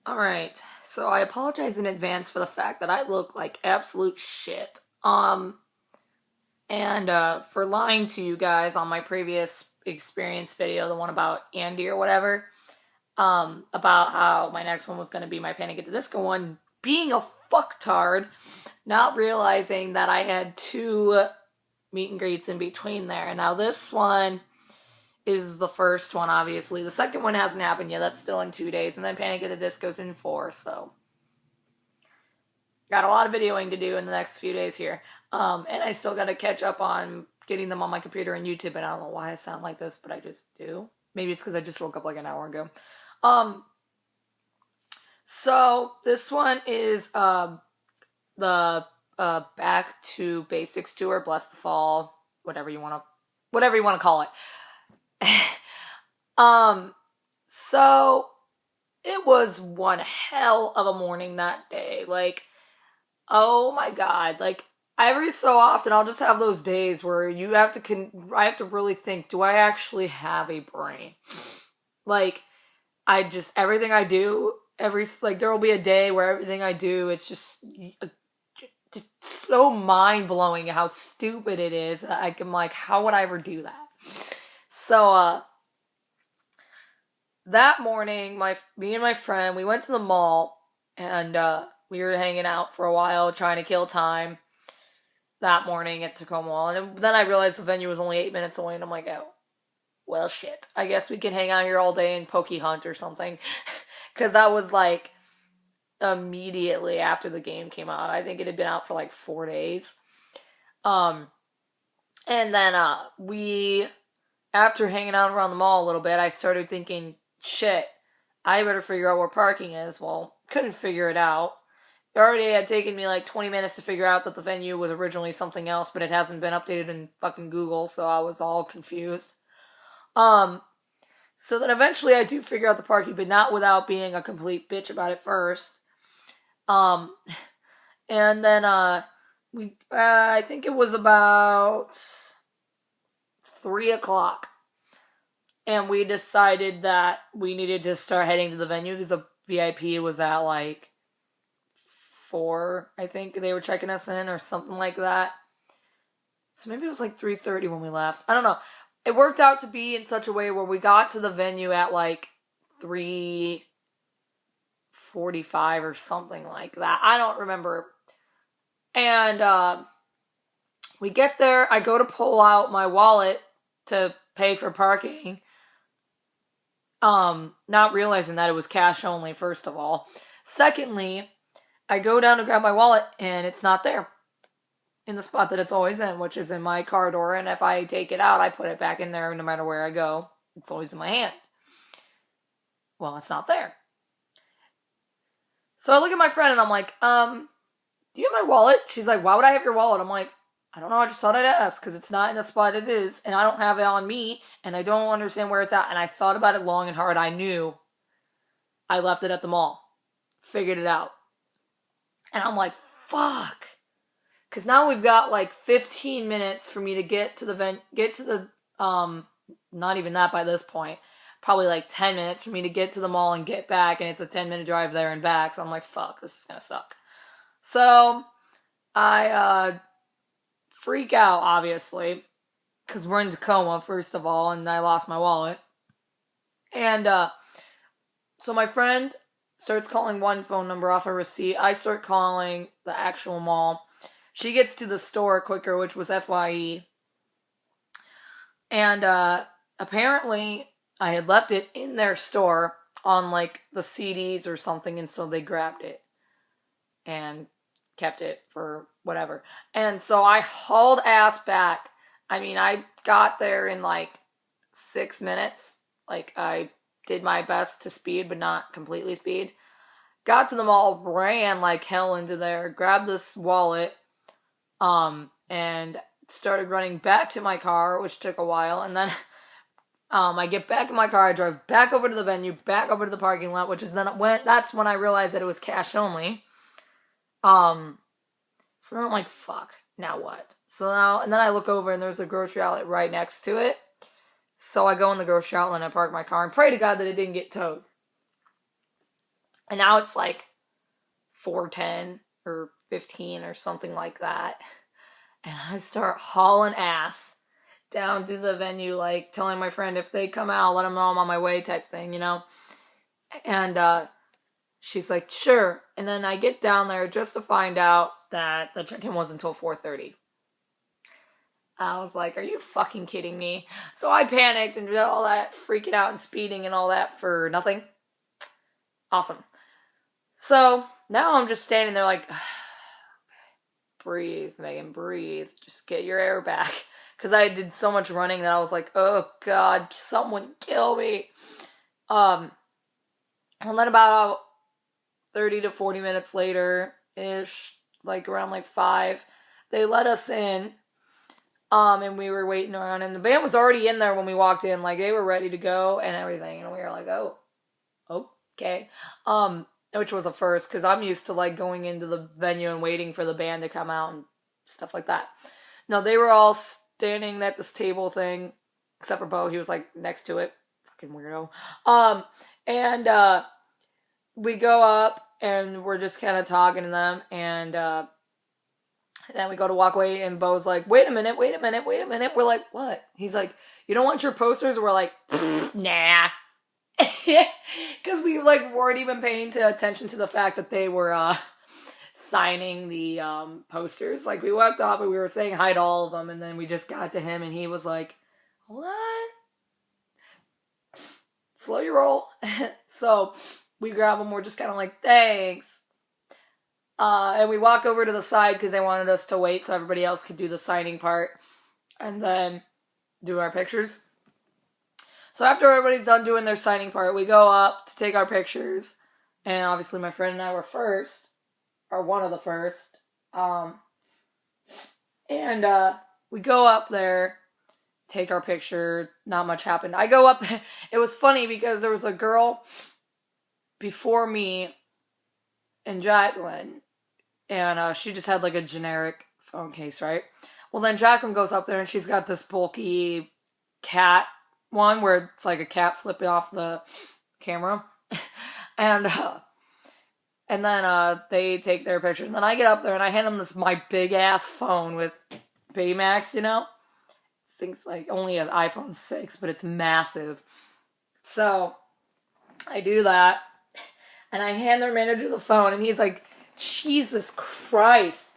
Alright, so I apologize in advance for the fact that I look like absolute shit. And for lying to you guys on my previous experience video, the one about Andy or whatever, about how my next one was going to be my Panic at the Disco one, being a fucktard, not realizing that I had two meet and greets in between there. And now this one is the first one, obviously. The second one hasn't happened yet. That's still in 2 days. And then Panic at the Disco's in 4, so got a lot of videoing to do in the next few days here. And I still got to catch up on getting them on my computer and YouTube, and I don't know why I sound like this, but I just do. Maybe it's because I just woke up like an hour ago. So this one is the Back to Basics tour, Blessthefall, whatever you want to call it. So it was one hell of a morning that day. Like, oh my god, like every so often I'll just have those days where you have to I have to really think, do I actually have a brain? Like, everything I do, there will be a day where everything I do, it's just so mind-blowing how stupid it is. I'm like, how would I ever do that? So, that morning, me and my friend, we went to the mall, and we were hanging out for a while, trying to kill time that morning at Tacoma Mall. And then I realized the venue was only 8 minutes away, and I'm like, oh, well, shit. I guess we can hang out here all day and Poke Hunt or something. Because that was, like, immediately after the game came out. I think it had been out for, like, 4 days. And then after hanging out around the mall a little bit, I started thinking, shit, I better figure out where parking is. Well, couldn't figure it out. It already had taken me like 20 minutes to figure out that the venue was originally something else, but it hasn't been updated in fucking Google, so I was all confused. So then eventually I do figure out the parking, but not without being a complete bitch about it first. And then, I think it was about 3 o'clock. And we decided that we needed to start heading to the venue because the VIP was at like 4, I think they were checking us in or something like that. So maybe it was like 3:30 when we left. I don't know. It worked out to be in such a way where we got to the venue at like 3:45 or something like that. I don't remember. And we get there. I go to pull out my wallet to pay for parking. Not realizing that it was cash only, first of all. Secondly, I go down to grab my wallet, and it's not there in the spot that it's always in, which is in my car door, and if I take it out, I put it back in there no matter where I go. It's always in my hand. Well, it's not there. So I look at my friend, and I'm like, do you have my wallet? She's like, why would I have your wallet? I'm like, I don't know, I just thought I'd ask, because it's not in the spot it is, and I don't have it on me, and I don't understand where it's at, and I thought about it long and hard. I knew I left it at the mall. Figured it out. And I'm like, fuck. Because now we've got like 15 minutes for me to get to the not even that by this point. Probably like 10 minutes for me to get to the mall and get back, and it's a 10-minute drive there and back, so I'm like, fuck, this is gonna suck. So, I, freak out, obviously, because we're in Tacoma, first of all, and I lost my wallet. And, so my friend starts calling one phone number off a receipt. I start calling the actual mall. She gets to the store quicker, which was FYE. And, apparently, I had left it in their store on, like, the CDs or something, and so they grabbed it. And kept it for whatever. And so I hauled ass back. I mean, I got there in like 6 minutes. Like, I did my best to speed, but not completely speed. Got to the mall, ran like hell into there, grabbed this wallet, and started running back to my car, which took a while. And then I get back in my car, I drive back over to the venue, back over to the parking lot, that's when I realized that it was cash only. So then I'm like, fuck, now what? And then I look over and there's a grocery outlet right next to it. So I go in the grocery outlet and I park my car and pray to God that it didn't get towed. And now it's like 4:10 or 15 or something like that. And I start hauling ass down to the venue, like telling my friend if they come out, let them know I'm on my way type thing, you know? And she's like, sure. And then I get down there just to find out that the check-in wasn't until 4:30. I was like, are you fucking kidding me? So I panicked and did all that freaking out and speeding and all that for nothing. Awesome. So now I'm just standing there like, breathe, Megan, breathe. Just get your air back. Because I did so much running that I was like, oh God, someone kill me. And then about 30 to 40 minutes later-ish, like around like 5, they let us in. And we were waiting around, and the band was already in there when we walked in. Like, they were ready to go and everything, and we were like, oh, okay. Which was a first, because I'm used to, like, going into the venue and waiting for the band to come out and stuff like that. No, they were all standing at this table thing, except for Bo. He was, like, next to it. Fucking weirdo. And we go up, and we're just kind of talking to them, and then we go to walk away, and Bo's like, wait a minute. We're like, what? He's like, you don't want your posters? We're like, nah. Because we, like, weren't even paying attention to the fact that they were signing the posters. Like, we walked off, and we were saying hi to all of them, and then we just got to him, and he was like, hold on. Slow your roll. So we grab them, we're just kind of like, thanks. And we walk over to the side because they wanted us to wait so everybody else could do the signing part and then do our pictures. So after everybody's done doing their signing part, we go up to take our pictures. And obviously my friend and I were first, or one of the first. And we go up there, take our picture. Not much happened. I go up. It was funny because there was a girl before me and Jacqueline. And she just had like a generic phone case, right? Well, then Jacqueline goes up there and she's got this bulky cat one where it's like a cat flipping off the camera. and then they take their picture. And then I get up there and I hand them my big ass phone with Baymax, you know? This thing's like only an iPhone 6, but it's massive. So I do that. And I hand their manager the phone and he's like, Jesus Christ.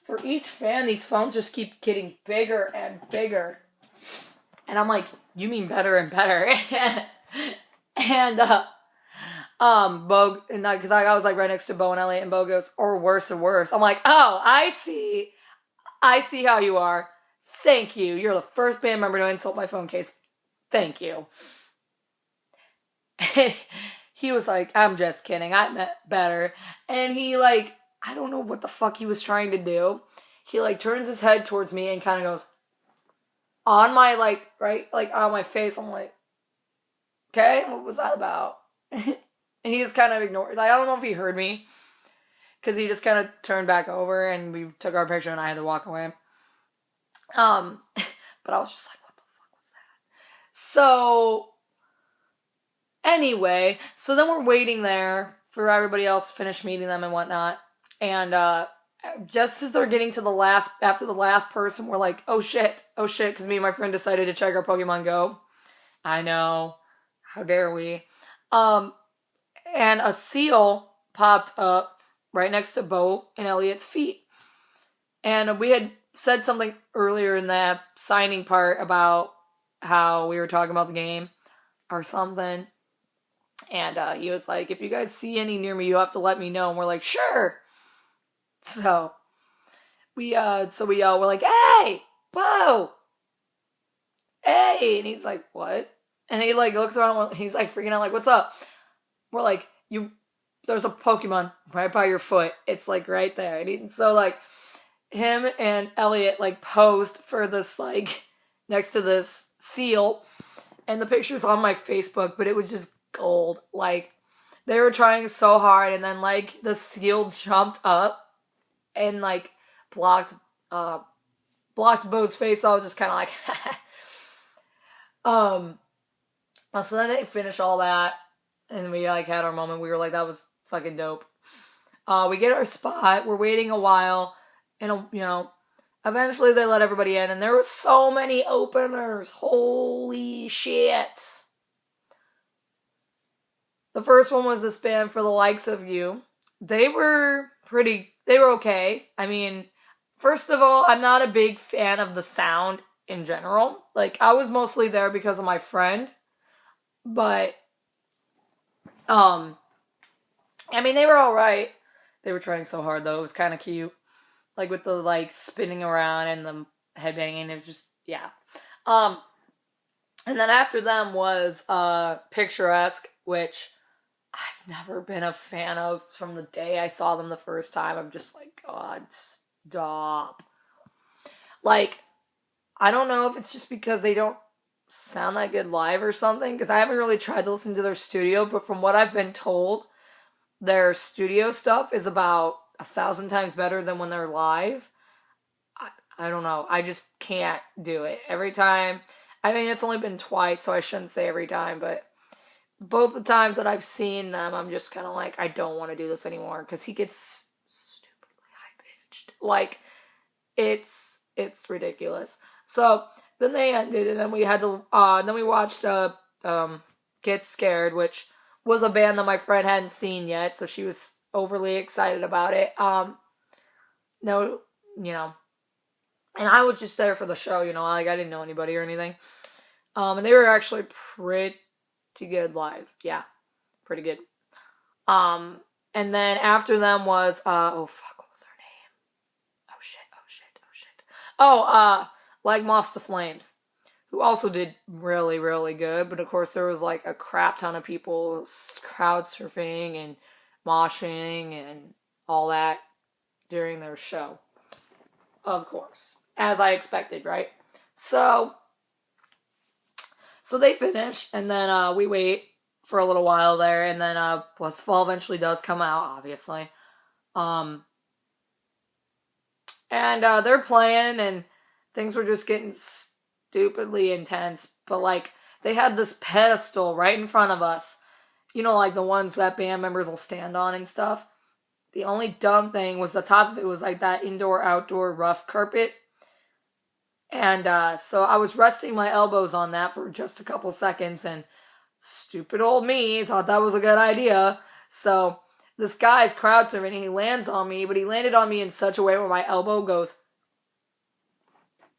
For each fan, these phones just keep getting bigger and bigger. And I'm like, you mean better and better. and Bo, and because I was like right next to Bo and Elliot, and Bo goes, or worse and worse. I'm like, oh, I see how you are. Thank you. You're the first band member to insult my phone case. Thank you. He was like, I'm just kidding. I meant better. And he, like, I don't know what the fuck he was trying to do. He, like, turns his head towards me and kind of goes, on my, like, right, like, on my face. I'm like, okay, what was that about? And he just kind of ignored. Like, I don't know if he heard me. Because he just kind of turned back over and we took our picture and I had to walk away. But I was just like, what the fuck was that? So... Anyway, so then we're waiting there for everybody else to finish meeting them and whatnot. And just as they're getting to after the last person, we're like, oh shit, because me and my friend decided to check our Pokemon Go. I know, how dare we. And a seal popped up right next to Bo and Elliot's feet. And we had said something earlier in that signing part about how we were talking about the game or something. And he was like, if you guys see any near me, you have to let me know. And we're like, sure. So we yell, we're like, hey, Bo. Hey. And he's like, what? And he like looks around, he's like freaking out, like, what's up? We're like, there's a Pokemon right by your foot. It's like right there. And so like him and Elliot like posed for this, like next to this seal. And the picture's on my Facebook, but it was just gold. Like, they were trying so hard, and then, like, the seal jumped up and, like, blocked Bo's face. So I was just kind of like, so then they finished all that, and we, like, had our moment. We were like, that was fucking dope. We get our spot. We're waiting a while. And, eventually they let everybody in. And there were so many openers. Holy shit. The first one was this band For the Likes of You. They were okay. I mean, first of all, I'm not a big fan of the sound in general. Like, I was mostly there because of my friend. But, I mean, they were alright. They were trying so hard, though. It was kind of cute. Like, with the, like, spinning around and the headbanging. It was just, yeah. And then after them was, Picturesque, which I've never been a fan of from the day I saw them the first time. I'm just like, God, stop. Like, I don't know if it's just because they don't sound that good live or something, because I haven't really tried to listen to their studio, but from what I've been told, their studio stuff is about 1,000 times better than when they're live. I don't know. I just can't do it. Every time, I mean, it's only been twice, so I shouldn't say every time, but both the times that I've seen them, I'm just kind of like, I don't want to do this anymore, because he gets stupidly high-pitched. Like, it's ridiculous. So, then they ended, and then we had to, then we watched, Get Scared, which was a band that my friend hadn't seen yet, so she was overly excited about it. No, and I was just there for the show, like, I didn't know anybody or anything. And they were actually pretty good live. Yeah, pretty good. And then after them was, what was her name? Oh shit. Like Moss to Flames, who also did really, really good. But of course there was like a crap ton of people crowd surfing and moshing and all that during their show. Of course. As I expected, right? So they finish, and then we wait for a little while there, and then Blessthefall eventually does come out, obviously. And they're playing, and things were just getting stupidly intense, but like, they had this pedestal right in front of us. Like the ones that band members will stand on and stuff. The only dumb thing was the top of it was like that indoor-outdoor rough carpet. And so I was resting my elbows on that for just a couple seconds, and stupid old me thought that was a good idea. So this guy's crowd surfing, and he lands on me, but he landed on me in such a way where my elbow goes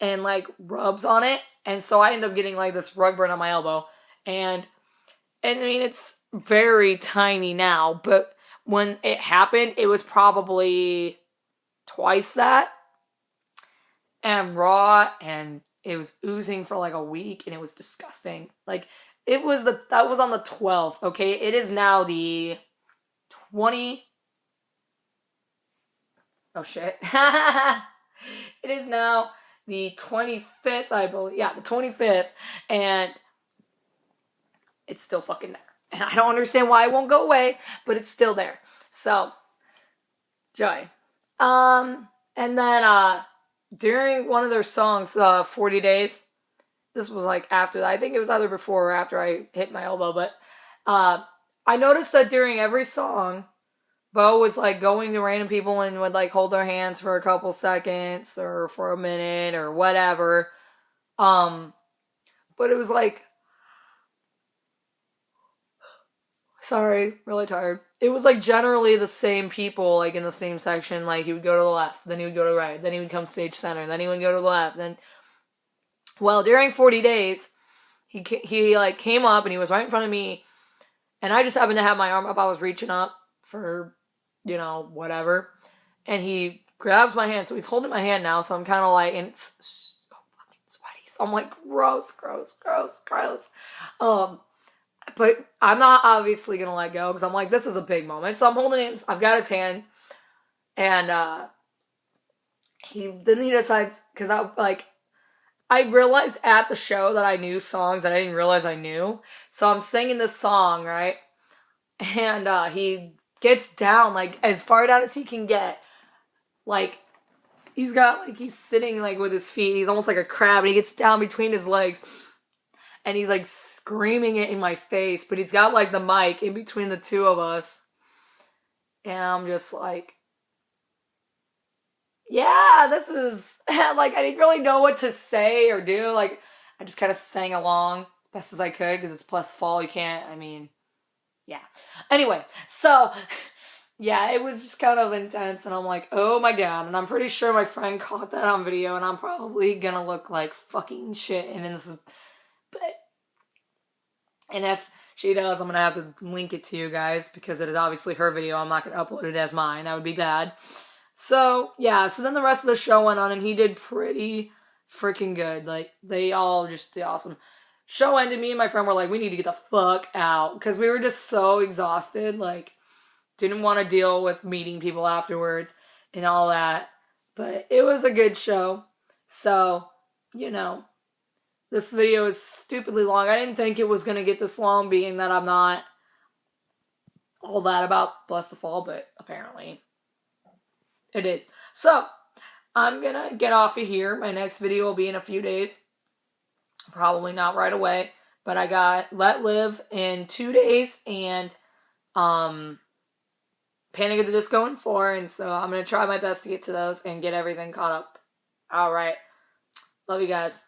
and like rubs on it. And so I end up getting like this rug burn on my elbow. And I mean, it's very tiny now, but when it happened, it was probably twice that. And raw, and it was oozing for like a week, and it was disgusting. Like, that was on the 12th, okay? It is now the 20... Oh, shit. It is now the 25th, I believe. Yeah, the 25th, and it's still fucking there. And I don't understand why it won't go away, but it's still there. So, joy. And then, during one of their songs, 40 Days, this was like after that. I think it was either before or after I hit my elbow, but I noticed that during every song, Bo was like going to random people and would like hold their hands for a couple seconds or for a minute or whatever. But it was like, sorry, really tired. It was like generally the same people, like in the same section. Like, he would go to the left, then he would go to the right, then he would come stage center, then he would go to the left. Then, well, during 40 Days, he like came up and he was right in front of me, and I just happened to have my arm up. I was reaching up for, whatever, and he grabs my hand. So he's holding my hand now. So I'm kind of like, and it's so fucking sweaty. So I'm like, gross. But I'm not obviously going to let go, because I'm like, this is a big moment. So I'm holding it. I've got his hand. And he decides, because I realized at the show that I knew songs that I didn't realize I knew. So I'm singing this song, right? And he gets down, like, as far down as he can get. Like, he's sitting, like, with his feet. He's almost like a crab. And he gets down between his legs. And he's, like, screaming it in my face. But he's got, like, the mic in between the two of us. And I'm just like, yeah, this is, like, I didn't really know what to say or do. Like, I just kind of sang along as best as I could because it's Blessthefall. You can't, I mean, yeah. Anyway, so, yeah, it was just kind of intense. And I'm like, oh my God. And I'm pretty sure my friend caught that on video. And I'm probably gonna look like fucking shit. And this is, but, and if she does, I'm gonna have to link it to you guys because it is obviously her video. I'm not gonna upload it as mine. That would be bad. So, yeah, so then the rest of the show went on and he did pretty freaking good. Like, they all just did awesome. Show ended, me and my friend were like, we need to get the fuck out because we were just so exhausted. Like, didn't want to deal with meeting people afterwards and all that. But it was a good show. So, you know, this video is stupidly long. I didn't think it was going to get this long, being that I'm not all that about Blessthefall, but apparently it did. So, I'm gonna get off of here. My next video will be in a few days. Probably not right away. But I got Let Live in 2 days and Panic at the Disco in 4. And so I'm gonna try my best to get to those and get everything caught up. Alright. Love you guys.